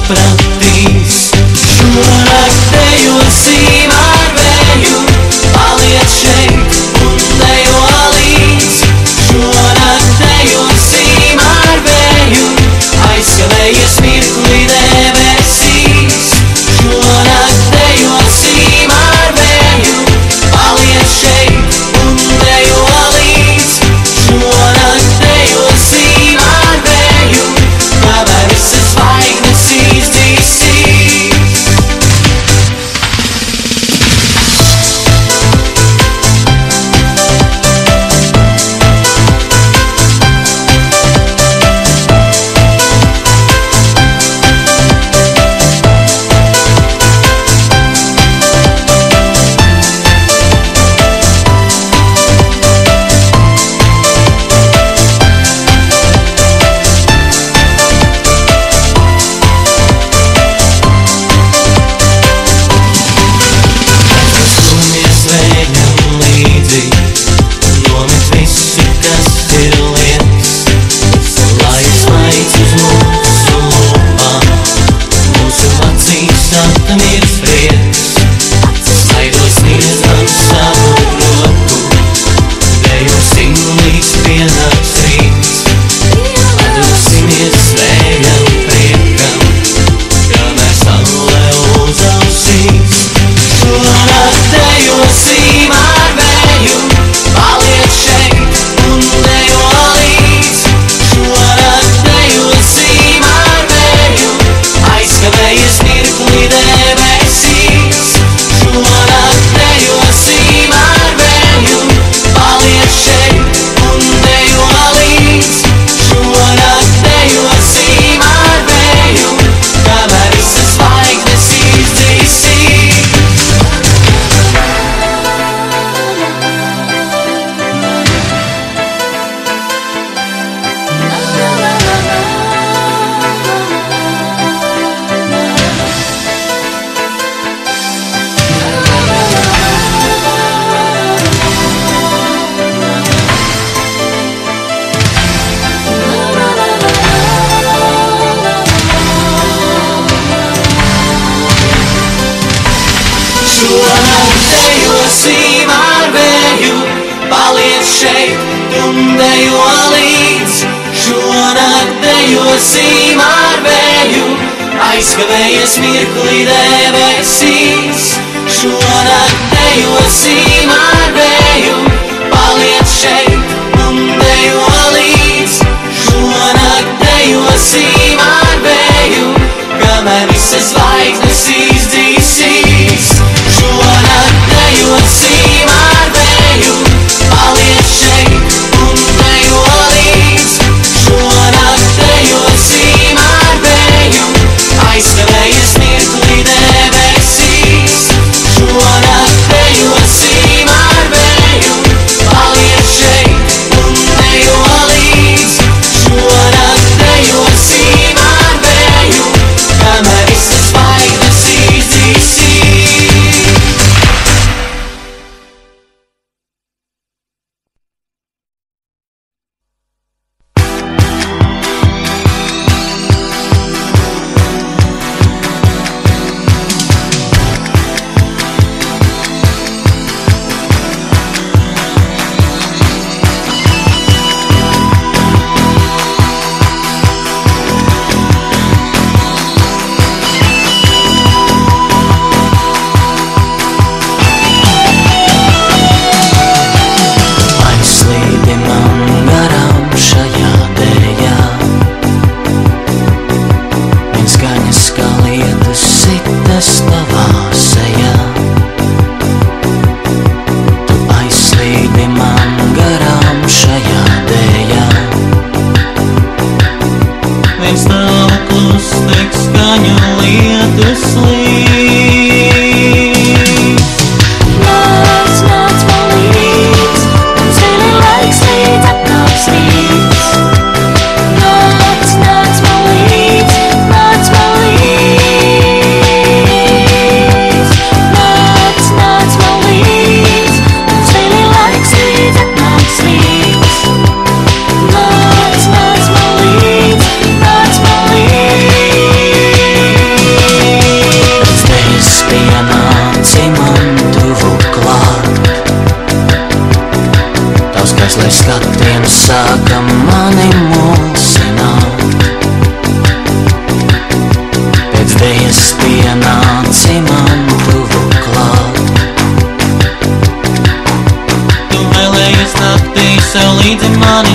sapratīs. Šonakt dejosim ar vēju, paliec šeit un dejo līdz. Šonakt dejosim ar vēju, aizskavējies mirkli debesīs. Šonakt dejosim ar vēju, paliec šeit un dejo līdz. Šonakt dejosim ar vēju, kamēr visas zvaigznes izdzīsīs. Dejosim ar vēju, paliec šeit un dejo līdz. Šonakt dejosim ar vēju, aizskavējies mirkli debesīs. Šonakt dejosim ar vēju, paliec šeit un dejo līdz. Šonakt dejosim ar vēju, kamēr visas zvaigznes izdzīsīs. Šonakt dejosim ar vēju, paliec šeit un dejo līdz. Šonakt dejosim ar vēju, aizskavējies mirkli debesīs. Šonakt dejosim ar vēju, paliec šeit un dejo līdz. Šonakt dejosim ar vēju, kamēr visas zvaigznes izdzīsīs. Nāc man vēl līdzi mani